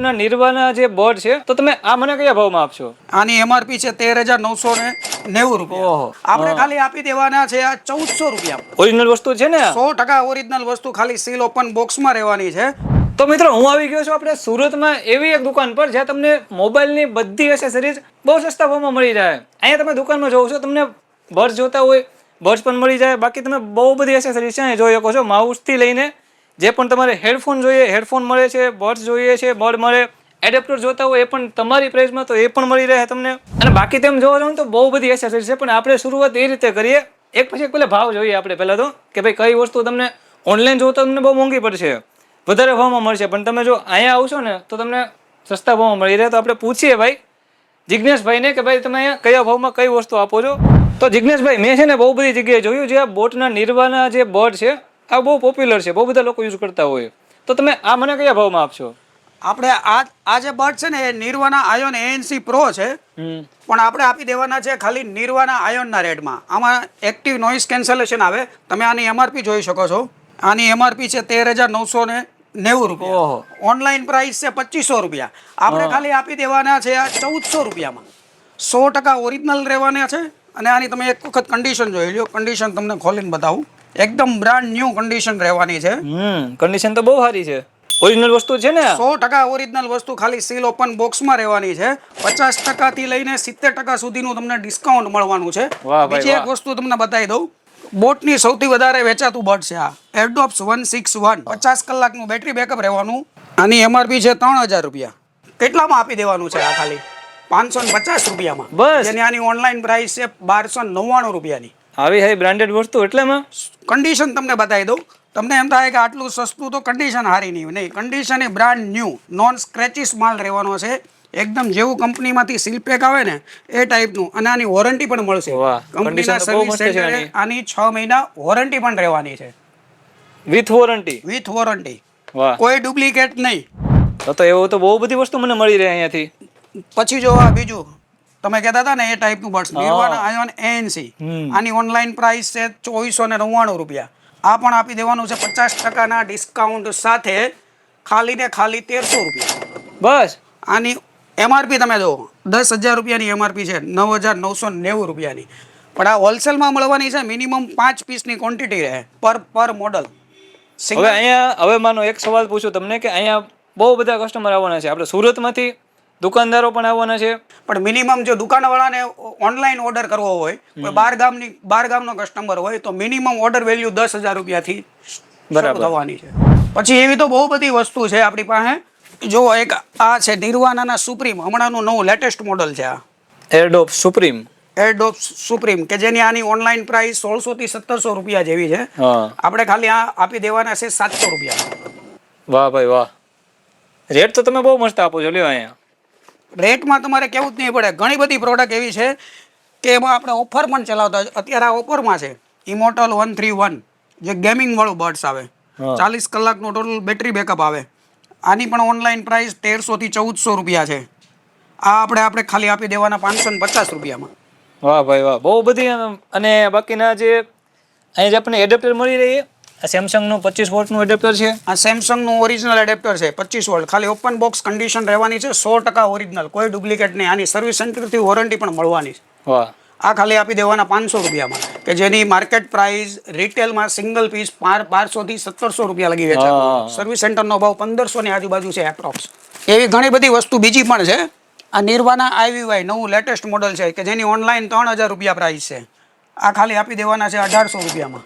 બોટના નિર્વાના જે બોટ છે તો તમે આ મને કયા ભાવમાં આપશો? આની એમઆરપી છે 13,990 રૂપિયા. આપણે ખાલી આપી દેવાના છે આ 1,400 રૂપિયા. ઓરિજિનલ વસ્તુ છે ને? 100% ઓરિજિનલ વસ્તુ, ખાલી સીલ ઓપન બોક્સમાં રહેવાની છે. તો મિત્રો હું આવી ગયો છું આપણે સુરતમાં એવી એક દુકાન પર જ્યાં તમને મોબાઈલની બધી એસેસરીઝ બહુ સસ્તા ભાવમાં મળી જાય. અહીંયા તમે દુકાનમાં જોવો છો, તમને બર્ડ્સ જોતા હોય બર્ડ્સ પણ મળી જાય. બાકી તમે બહુ બધી એસેસરીઝ છે જોઈ શકો છો. માઉસથી લઈને જે પણ તમારે હેડફોન જોઈએ હેડફોન મળે છે, બર્ડ્સ જોઈએ છે બર્ડ મળે, એડેપ્ટર જોતા હોય એ પણ તમારી પ્રાઇસમાં તો એ પણ મળી રહે તમને. અને બાકી તેમ જોવા જાવ તો બહુ બધી એસેસરીઝ છે, પણ આપણે શરૂઆત એ રીતે કરીએ, એક પછી એક પહેલાં ભાવ જોઈએ આપણે પહેલાં તો કે ભાઈ કઈ વસ્તુ તમને ઓનલાઈન જોવો તો તમને બહુ મોંઘી પડશે, વધારે ભાવમાં મળશે, પણ તમે જો અહીંયા આવશો ને તો તમને સસ્તા ભાવમાં મળી રહે. તો આપણે પૂછીએ ભાઈ જિજ્ઞેશભાઈને કે ભાઈ તમે અહીંયા કયા ભાવમાં કઈ વસ્તુ આપો છો. તો જિજ્ઞેશભાઈ, મેં છે ને બહુ બધી જગ્યાએ જોયું જે આ બોટના નિર્વાના જે બોટ છે આ બહુ પોપ્યુલર છે, બહુ બધા લોકો યુઝ કરતા હોય, તો તમે આ મને કયા ભાવમાં આપશો? આપણે આ જે બર્ડ છે ને એ નિર્વાના આયોન ANC પ્રો છે, પણ આપણે આપી દેવાના છે ખાલી નિર્વાના આયોનના રેટમાં. આમાં એક્ટિવ નોઇઝ કેન્સલેશન આવે. તમે આની એમઆરપી જોઈ શકો છો. આની એમઆરપી છે 13,990 રૂપિયા. ઓનલાઈન પ્રાઇસ છે 2,500 રૂપિયા. આપણે ખાલી આપી દેવાના છે આ 1,400 રૂપિયામાં. 100% ઓરિજિનલ રહેવાના છે. અને આની તમે એક વખત કન્ડિશન જોઈ લો. કન્ડિશન તમને ખોલીને બતાવું. એકદમ બ્રાન્ડ ન્યૂ કન્ડિશન રહેવાની છે. કન્ડિશન તો બહુ સારી છે. ઓરિજિનલ વસ્તુ છે ને? 100% ઓરિજિનલ વસ્તુ, ખાલી સીલ ઓપન બોક્સમાં રહેવાની છે. 50% થી લઈને 70% સુધીનું તમને ડિસ્કાઉન્ટ મળવાનું છે. બીજી એક વસ્તુ તમને બતાવી દઉં. બોટની સૌથી વધારે વેચાતું બર્ડ છે આ એરડોપ્સ 161. 50 કલાકનું બેટરી બેકઅપ રહેવાનું. આની એમઆરપી છે 3,000 રૂપિયા. કેટલામાં આપી દેવાનું છે આ? ખાલી 550 રૂપિયામાં. બસ. જેની આની ઓનલાઈન પ્રાઇસ છે 1,299 રૂપિયાની. આવી હાઈ બ્રાન્ડેડ વસ્તુ એટલેમાં કન્ડિશન તમને બતાવી દઉં. તમને એમ થાય કે આટલું સસ્તું તો કન્ડિશન હારી નહીં. કન્ડિશન એ બ્રાન્ડ ન્યૂ નોન સ્ક્રેચિસ માલ રહેવાનો છે. એકદમ જેવું કંપનીમાંથી સીલ પેક આવે ને એ ટાઈપનું. અને આની વોરંટી પણ મળશે. કંપનીના સર્વિસ સેન્ટરે આની 6 મહિના વોરંટી પણ રહેવાની છે. With warranty? With warranty. વાહ. કોઈ ડુપ્લિકેટ નહીં. તો એવું તો બહુ બધી વસ્તુ મને મળી રહે અહીંયાથી. પછી જો આ બીજું તમે કહેતા હતા ને એ ટાઈપનું બર્ડ્સ નિર્વાના આયોન ANC. આની ઓનલાઈન પ્રાઇસ છે 2,499 રૂપિયા. આ પણ આપી દેવાનું છે 50%ના ડિસ્કાઉન્ટ સાથે ખાલી ને ખાલી 1,300 રૂપિયા. બસ. આની એમઆરપી તમે જો 10,000 રૂપિયાની એમઆરપી છે, 9,990 રૂપિયાની. પણ આ હોલસેલમાં મળવાની છે. મિનિમમ 5 પીસની ક્વોન્ટિટી રહે પર મોડલ. હવે અહીંયા હવે માનો એક સવાલ પૂછું તમને કે અહીંયા બહુ બધા કસ્ટમર આવવાના છે, આપણે સુરતમાંથી દુકાનદારો પણ આવવાના છે, પણ મિનિમમ જો દુકાનવાળાને ઓનલાઈન ઓર્ડર કરવો હોય, કોઈ બાર ગામનો કસ્ટમર હોય તો મિનિમમ ઓર્ડર વેલ્યુ 10,000 રૂપિયાથી બરાબર થવાની છે. પછી એવી તો બહુ બધી વસ્તુ છે આપણી પાસે. જો એક આ છે નિર્વાનાના સુપ્રીમ, હમણાંનું નવું લેટેસ્ટ મોડલ છે આ એરડોપ્સ સુપ્રીમ. એરડોપ્સ સુપ્રીમ કે જેની આની ઓનલાઈન પ્રાઇસ 1,600 થી 1,700 રૂપિયા જેવી છે. આપણે ખાલી આ આપી દેવાના છે 700 રૂપિયા. વાહ ભાઈ વાહ. રેટ તો તમે બહુ મસ્ત આપો છો. લ્યો અહીંયા રેટમાં તમારે કેવું જ નહીં પડે. ઘણી બધી પ્રોડક્ટ એવી છે કે એમાં આપણે ઓફર પણ ચલાવતા. અત્યારે આ ઓફરમાં છે ઇમોર્ટલ 131 જે ગેમિંગ વાળું બર્ડ્સ આવે. 40 કલાકનું ટોટલ બેટરી બેકઅપ આવે. આની પણ ઓનલાઈન પ્રાઇસ 1,300 થી 1,400 રૂપિયા છે. આ આપણે ખાલી આપી દેવાના 550 રૂપિયામાં. વાહ ભાઈ વાહ, બહુ બધી. અને બાકીના જે અહીંયા જે આપણને એડેપ્ટર મળી રહી, આ સેમસંગનું 25 વોલ્ટનું એડેપ્ટર છે. આ સેમસંગનું ઓરિજિનલ એડેપ્ટર છે 25 વોલ્ટ. ખાલી ઓપન બોક્સ કન્ડિશન રહેવાની છે. 100% ઓરિજિનલ, કોઈ ડુપ્લિકેટ નહીં. આની સર્વિસ સેન્ટરથી વોરંટી પણ મળવાની છે. વાહ. આ ખાલી આપી દેવાના 500 રૂપિયામાં, કે જેની માર્કેટ પ્રાઇસ રિટેલમાં સિંગલ પીસ 1,200 થી 1,700 રૂપિયા લગી વેચાય. સર્વિસ સેન્ટરનો ભાવ 1,500 ની આજુબાજુ છે એપ્રોક્સ. એવી ઘણી બધી વસ્તુ બીજી પણ છે. આ નિર્વાના IVY નવું લેટેસ્ટ મોડલ છે કે જેની ઓનલાઈન 3,000 રૂપિયા પ્રાઇસ છે. આ ખાલી આપી દેવાના છે 1,800 રૂપિયામાં.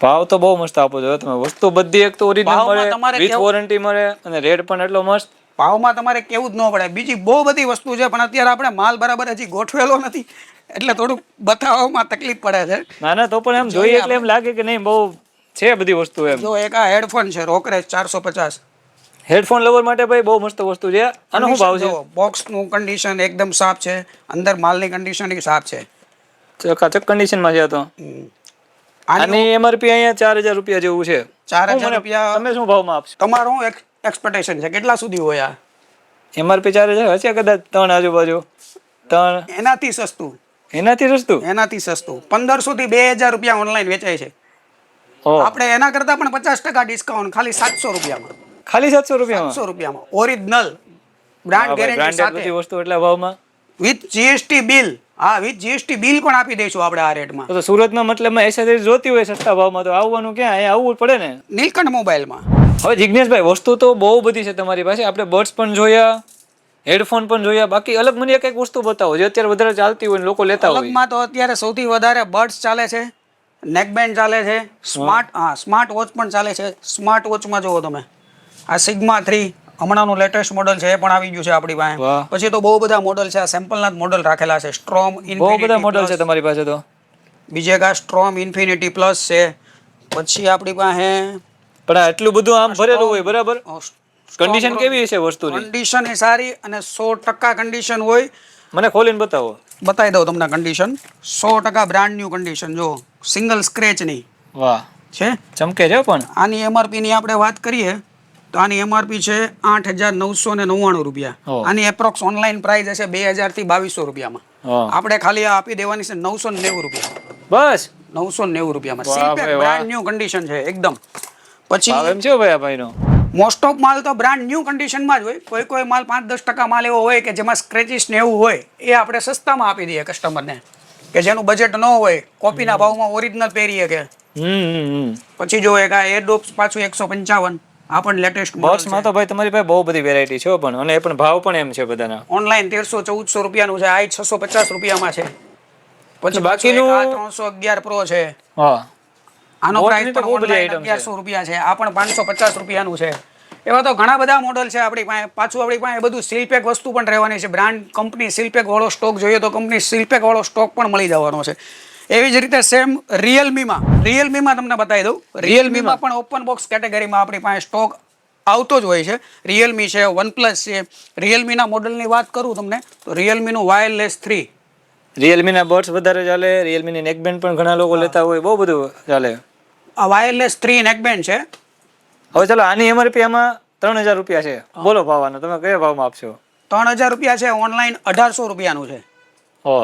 ભાવ તો બહુ મસ્ત આપો છો તમે. વસ્તુ બધી એક તો ઓરિજિનલ મળે, વિથ વોરંટી મળે, અને રેટ પણ એટલો મસ્ત. ભાવમાં તમારે કેવું જ ન પડે. બીજી બહુ બધી વસ્તુ છે, પણ અત્યારે આપણે માલ બરાબર હજી ગોઠવેલો નથી એટલે થોડુંક બતાવવામાં તકલીફ પડે છે. ના ના, તો પણ એમ જોઈએ એટલે એમ લાગે કે નહીં બહુ છે બધી વસ્તુ એમ. જો એક આ હેડફોન છે રોકરેજ 450. હેડફોન લવર માટે ભાઈ બહુ મસ્ત વસ્તુ છે. આનો શું ભાવ છે? બોક્સનું કન્ડિશન એકદમ સાફ છે. અંદર માલની કન્ડિશન સાફ છે. ચકાચક કન્ડિશનમાં છે. તો આની એમઆરપી અહીંયા 4,000 રૂપિયા જેવું છે. 4,000 રૂપિયા. તમે શું ભાવમાં આપશો? તમારું એક્સપેક્ટેશન છે કેટલા સુધી હોય? આ એમઆરપી 4,000 હશે કદાચ, 3 આજુબાજુ. 3 એનાથી સસ્તું. એનાથી સસ્તું? એનાથી સસ્તું 1,500 થી 2,000 રૂપિયા ઓનલાઈન વેચાય છે. આપણે એના કરતા પણ 50% ડિસ્કાઉન્ટ ખાલી 700 રૂપિયામાં. ખાલી 700 રૂપિયામાં 700 રૂપિયામાં ઓરિજિનલ બ્રાન્ડ ગેરંટી બ્રાન્ડેડ સાથે બધી વસ્તુ એટલા ભાવમાં વિથ જીએસટી બિલ. હા, વિથ જીએસટી બિલ પણ આપી દઈશું આપણે આ રેટમાં. તો સુરતમાં મતલબમાં એસેસરીઝ જોતી હોય સસ્તા ભાવમાં તો આવવાનું ક્યાં, અહીંયા આવવું પડે ને. નીલકંઠ મોબાઈલમાં. હવે જિજ્ઞેશભાઈ વસ્તુ તો બહુ બધી છે તમારી પાસે. આપણે બર્ડ્સ પણ જોયા, હેડફોન પણ જોયા, બાકી અલગ મને એક વસ્તુ બતાવો જે અત્યારે વધારે ચાલતી હોય ને લોકો લેતા હોય. અલગમાં તો અત્યારે સૌથી વધારે બર્ડ્સ ચાલે છે, નેકબેન્ડ ચાલે છે, સ્માર્ટ વોચ પણ ચાલે છે. સ્માર્ટ વોચમાં જુઓ તમે આ સિગ્મા 3 હમણાંનું લેટેસ્ટ મોડલ છે, એ પણ આવી ગયું છે આપણી પાસે. વાહ. પછી તો બહુ બધા મોડલ છે, આ સેમ્પલના જ મોડલ રાખેલા છે. સ્ટ્રોમ બહુ બધા મોડલ છે તમારી પાસે તો. બીજે કા સ્ટ્રોમ ઇન્ફિનિટી પ્લસ છે. પછી આપણી પાસે પણ આ એટલું બધું આમ ભરેલું હોય બરાબર. કન્ડિશન કેવી છે વસ્તુની? કન્ડિશન એ સારી અને 100% કન્ડિશન હોય. મને ખોલીને બતાવો. બતાવી દઉં તમને કન્ડિશન. 100% brand new condition. જો સિંગલ સ્ક્રેચ નહીં વાહ, છે. ચમકે છે. પણ આની એમઆરપી ની આપણે વાત કરીએ તો આની એમઆરપી છે 8,999 રૂપિયા. આની એપ્રોક્સ ઓનલાઈન પ્રાઇસ હશે 2,000 થી 2,200 રૂપિયામાં. આપણે ખાલી આ આપી દેવાની છે 990 રૂપિયા. બસ 990 રૂપિયામાં. વાહ સીપેક ભાઈ, વાહ. બ્રાન્ડ ન્યુ કન્ડિશન છે એકદમ. પછી ભાવ એમ છે ભાઈ આ ભાઈનો. મોસ્ટ ઓફ માલ તો બ્રાન્ડ ન્યુ કન્ડિશનમાં જ હોય. કોઈ માલ 5-10% માલ એવો હોય કે જેમાં સ્ક્રેચીસ ને એવું હોય, એ આપણે સસ્તામાં આપી દઈએ કસ્ટમરને, કે જેનું બજેટ ન હોય, કોપીના ભાવમાં ઓરિજિનલ પહેરીએ કે. પછી જો એક આ એરડોપ્સ પાછું 155, આ પણ લેટેસ્ટ બર્ડ્સમાં તો ભાઈ તમારી પાસે બહુ બધી વેરાયટી છે પણ, અને એ પણ ભાવ પણ એમ છે બધાના. ઓનલાઈન 1300-1400 રૂપિયાનું છે, આ 650 રૂપિયામાં છે. પછી બાકીનું બાકીનું 311 પ્રો છે. હા, આનો Watch પ્રાઇસ ની તો પણ બહુ બધી ઓનલાઈન item છે. 1100 રૂપિયા છે. આ પણ 550 રૂપિયાનું છે. એવા તો ઘણા બધા મોડલ છે આપણી પાસે. પાછું આપણી પાસે બધું સીલપેક વસ્તુ પણ રહેવાની છે. બ્રાન્ડ કંપની સીલપેક વાળો સ્ટોક જોઈએ તો કંપની સીલપેક વાળો સ્ટોક પણ મળી જવાનો છે. એવી જ રીતે સેમ રિયલમીમાં તમને બતાવી દઉં. રિયલમીમાં પણ ઓપન બોક્સ કેટેગરીમાં આપણી પાસે સ્ટોક આવતો જ હોય છે. રિયલમી છે, વનપ્લસ છે. રિયલમીના મોડલની વાત કરું તમને તો રિયલમીનું વાયરલેસ 3. રિયલમીના બર્ડ્સ વધારે ચાલે, રિયલમીની નેકબેન્ડ પણ ઘણા લોકો લેતા હોય, બહુ બધું ચાલે. આ વાયરલેસ 3 નેકબેન્ડ છે. હવે ચાલો આની એમઆરપી આમાં 3,000 રૂપિયા છે. બોલો ભાવવાનો, તમે કયા ભાવમાં આપશો? 3,000 રૂપિયા છે. ઓનલાઈન 1,800 રૂપિયાનું છે. હો,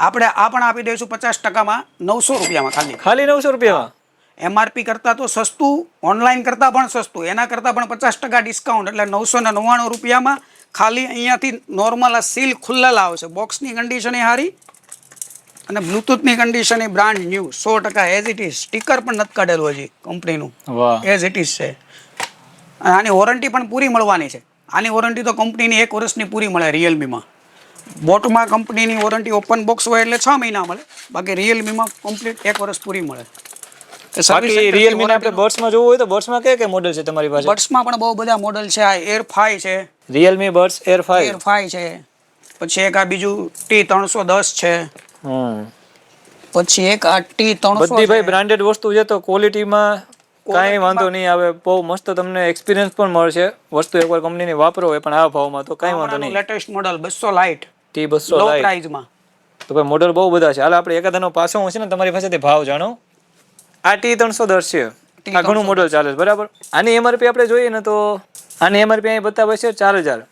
આપણે આ પણ આપી દઈશું 50%માં 900 રૂપિયામાં. ખાલી 900 રૂપિયામાં. એમઆરપી કરતાં તો સસ્તું, ઓનલાઈન કરતાં પણ સસ્તું, એના કરતાં પણ 50% ડિસ્કાઉન્ટ, એટલે 999 રૂપિયામાં ખાલી અહીંયાથી નોર્મલ આ સીલ ખુલ્લેલા આવશે. બોક્સની કન્ડિશન એ સારી અને બ્લૂટૂથની કન્ડિશન એ brand new 100% as it is. Sticker પણ નથી કાઢેલું હજી કંપનીનું, એઝ ઇટ ઇઝ છે. અને આની વોરંટી પણ પૂરી મળવાની છે. આની વોરંટી તો કંપનીની 1 વર્ષની પૂરી મળે રિયલમીમાં. બોટમાં કંપનીની વોરંટી ઓપન બોક્સ હોય એટલે 6 મહિના મળે, બાકી રિયલમીમાં કમ્પ્લીટ 1 વર્ષ પૂરી મળે. બાકી રિયલમી આપણે બર્ડ્સમાં જોવું હોય તો બર્ડ્સમાં કયા મોડેલ છે તમારી પાસે? બર્ડ્સમાં પણ બહુ બધા મોડલ છે. આ એર 5 છે, રિયલમી બર્ડ્સ એર 5 છે. પછી એક આ બીજું T310 છે. પછી એક આ T300 બધી ભાઈ બ્રાન્ડેડ વસ્તુ છે તો ક્વોલિટીમાં કાંઈ વાંધો નહીં આવે. બહુ મસ્ત તમને એક્સપિરિયન્સ પણ મળશે. વસ્તુ એકવાર કંપનીની વાપરો હોય પણ આ ભાવમાં તો કાંઈ વાંધો નહીં. લેટેસ્ટ મોડલ 200 લાઇટ T200 લો લાઇટ પ્રાઇસમાં. તો ભાઈ મોડલ બહુ બધા છે. હાલ આપણે એકાદાનો પાછો હું છે ને તમારી પાસેથી ભાવ જાણો. આ T310 છે, આ ઘણું મોડલ ચાલે છે બરાબર. આની એમઆરપી આપણે જોઈએ ને તો આની એમઆરપી અહીં બતાવે છે 4,000.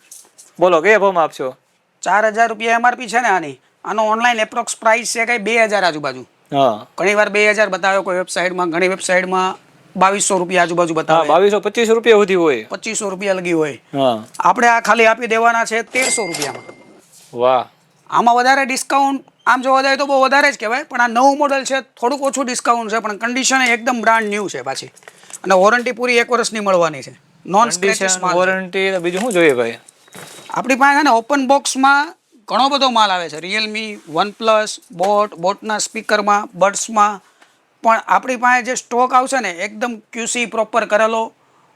બોલો કયા ભાવમાં આપશો? 4,000 રૂપિયા એમઆરપી છે ને આની. આનો ઓનલાઈન એપ્રોક્સ પ્રાઇસ છે કઈ 2,000 આજુબાજુ. હા, ઘણી વાર 2,000 બતાવે કોઈ વેબસાઇટમાં, ઘણી વેબસાઇટમાં 2,200 રૂપિયા આજુબાજુ બતાવે. 2,225 રૂપિયા સુધી હોય, 2,500 રૂપિયા લગી હોય. હા, આપણે આ ખાલી આપી દેવાના છે 1,300 રૂપિયામાં. વાહ. આમાં વધારે ડિસ્કાઉન્ટ આમ જોવા જાય તો બહુ વધારે જ કહેવાય, પણ આ નવું મોડલ છે, થોડુંક ઓછું ડિસ્કાઉન્ટ છે, પણ કન્ડિશન એકદમ બ્રાન્ડ ન્યૂ છે પાછી. અને વોરંટી પૂરી 1 વર્ષની મળવાની છે. નોન સ્ક્રેચેસ માલ. વોરંટી બીજું શું જોઈએ ભાઈ? આપણી પાસે છે ને ઓપન બોક્સમાં ઘણો બધો માલ આવે છે. રિયલમી, વનપ્લસ, બોટના સ્પીકરમાં, બર્ડ્સમાં પણ આપણી પાસે જે સ્ટોક આવશે ને એકદમ QC પ્રોપર કરેલો,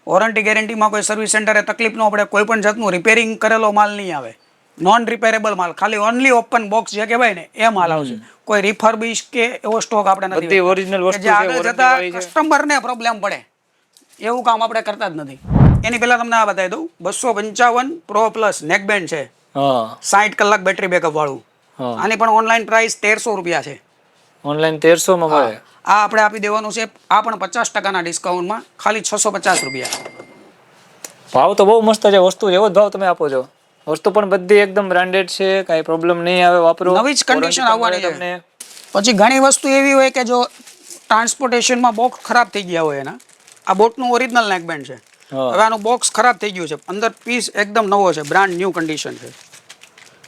વોરંટી ગેરંટીમાં કોઈ સર્વિસ સેન્ટરે તકલીફ ન પડે, કોઈ પણ જાતનું રિપેરિંગ કરેલો માલ નહીં આવે. નોન રિપેરેબલ માલ, ખાલી ઓનલી ઓપન બોક્સ જે કહેવાય ને એ માલ આવશે. કોઈ રિફર્બિશ કે એવો સ્ટોક આપણે નથી. બધી ઓરિજિનલ વસ્તુ છે, આગળ જતા કસ્ટમરને પ્રોબ્લેમ પડે એવું કામ આપણે કરતા જ નથી. એની પહેલા તમને આ બતાવી દઉં. 255 પ્રો પ્લસ નેકબેન્ડ છે, 60 કલાક બેટરી બેકઅપ વાળું. આની પણ ઓનલાઈન પ્રાઇસ 1,300 રૂપિયા છે. ઓનલાઈન 1,300 માં મળે. આ આપણે આપી દેવાનું છે. આ પણ 50%ના ડિસ્કાઉન્ટમાં ખાલી 650 રૂપિયા. ભાવ તો બહુ મસ્ત છે. વસ્તુ એવો જ ભાવ તમે આપો છો. વસ્તુ પણ બધી એકદમ બ્રાન્ડેડ છે, કાંઈ પ્રોબ્લેમ નહીં આવે, વાપરો. નવી જ કન્ડિશન આવવાની છે. પછી ઘણી વસ્તુ એવી હોય કે જો ટ્રાન્સપોર્ટેશનમાં બોક્સ ખરાબ થઈ ગયા હોય એના, આ બોટનું ઓરિજિનલ નેકબેન્ડ છે. હા. હવે આનું બોક્સ ખરાબ થઈ ગયું છે, અંદર પીસ એકદમ નવો છે, બ્રાન્ડ ન્યૂ કન્ડિશન છે,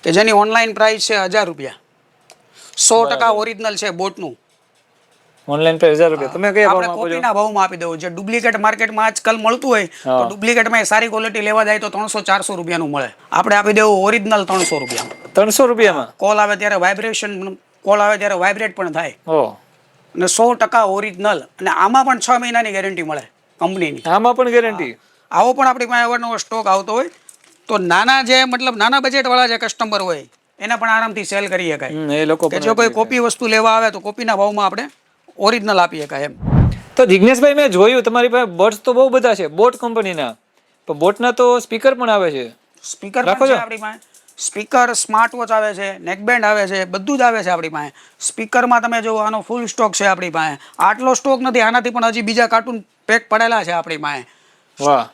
કે જેની ઓનલાઈન પ્રાઇસ છે 1000 રૂપિયા. 100% ઓરિજિનલ છે બોટનું. ઓનલાઈન પર 1000 રૂપિયા. તમે કયા આપણે ભાવમાં આપો છો? કોપીના ભાવમાં આપી દઉં. જે ડુપ્લિકેટ માર્કેટમાં આજકાલ મળતું હોય તો હા. ડુપ્લિકેટમાં સારી ક્વોલિટી લેવા જાય તો 300-400 રૂપિયાનું મળે. આપણે આપી દેવું ઓરિજિનલ 300 રૂપિયામાં. 300 રૂપિયામાં? કોલ આવે ત્યારે વાઇબ્રેશન, કોલ આવે ત્યારે વાઇબ્રેટ પણ થાય. ઓ, અને 100% ઓરિજિનલ. અને આમાં પણ 6 મહિનાની ગેરંટી મળે કંપનીની. આમાં પણ ગેરંટી? આવો પણ આપણી પાસે અવારનવાર સ્ટોક આવતો હોય તો નાના જે મતલબ નાના બજેટવાળા જે કસ્ટમર હોય એને પણ આરામથી સેલ કરી શકાય. એ લોકો કે પણ જો કોઈ કોપી વસ્તુ લેવા આવે તો કોપીના ભાવમાં આપણે ઓરિજિનલ આપી શકાય એમ. તો જિગ્નેશભાઈ, મેં જોયું તમારી પાસે બર્ડ્સ તો બહુ બધા છે બોટ કંપનીના, પણ બોટના તો સ્પીકર પણ આવે છે. સ્પીકર રાખો પણ છે છો? આપણી પાસે. સ્પીકર, સ્માર્ટ વોચ આવે છે, નેકબેન્ડ આવે છે, બધું જ આવે છે આપણી પાસે. સ્પીકરમાં તમે જુઓ આનો ફૂલ સ્ટોક છે આપણી પાસે. આટલો સ્ટોક નથી, આનાથી પણ હજી બીજા કાર્ટૂન પેક પડેલા છે આપણી પાસે. વાહ.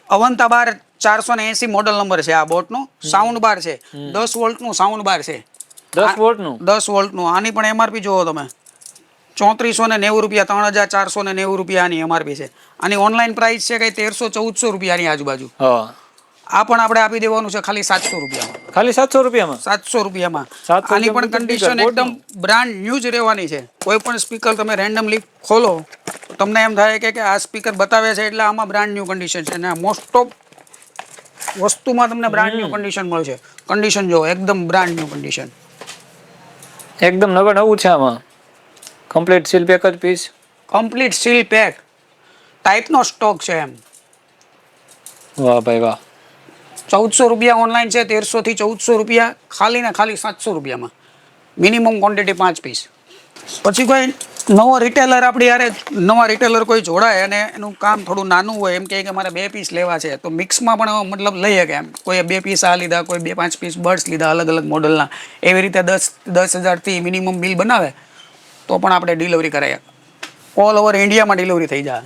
અવંતા બાર 480 મોડલ નંબર છે આ બોટનો. સાઉન્ડ બાર છે, 10 વોલ્ટનું સાઉન્ડ બાર છે. 10 વોટનું? 10 વોલ્ટનું. આની પણ એમઆરપી જુઓ તમે, 3490 રૂપિયા, 3490 રૂપિયા આની એમઆરપી છે. આની ઓનલાઈન પ્રાઇસ છે કઈ 1300-1400 રૂપિયાની આજુબાજુ. હા. આ પણ આપણે આપી દેવાનું છે ખાલી 700 રૂપિયામાં. ખાલી 700 રૂપિયામાં? 700 રૂપિયામાં. 700 આની પણ રૂપિયામાં કન્ડિશન speaker, એકદમ બ્રાન્ડ ન્યૂ જ રહેવાની છે. કોઈ પણ સ્પીકર તમે રેન્ડમલી ખોલો તો તમને એમ થાય કે આ સ્પીકર બતાવે છે એટલે આમાં બ્રાન્ડ ન્યૂ કન્ડિશન છે. અને મોસ્ટ ઓફ વસ્તુમાં તમને બ્રાન્ડ ન્યૂ કન્ડિશન મળશે. કન્ડિશન જો એકદમ બ્રાન્ડ ન્યૂ કન્ડિશન. એકદમ નવું છે આમાં. કમ્પ્લીટ સીલ પેક જ પીસ? કમ્પ્લીટ સીલ પેક ટાઈપનો સ્ટોક છે એમ. વાહ ભાઈ વાહ. 1400 રૂપિયા ઓનલાઈન છે, 1300 થી 1400 રૂપિયા, ખાલી ને ખાલી 700 રૂપિયામાં. Minimum quantity 5 piece. પછી કોઈ નવો રિટેલર આપણી યારે નવા રિટેલર કોઈ જોડાય અને એનું કામ થોડું નાનું હોય, એમ કહે કે મારે 2 પીસ લેવા છે, તો મિક્સમાં પણ મતલબ લઈ શકે એમ. કોઈ 2 પીસ આ લીધા, કોઈ 2-5 પીસ બર્ડ્સ લીધા અલગ અલગ મોડલના. એવી રીતે 10,000થી મિનિમમ બિલ બનાવે તો પણ આપણે ડિલિવરી કરાય. ઓલ ઓવર ઇન્ડિયામાં ડિલિવરી થઈ જાય.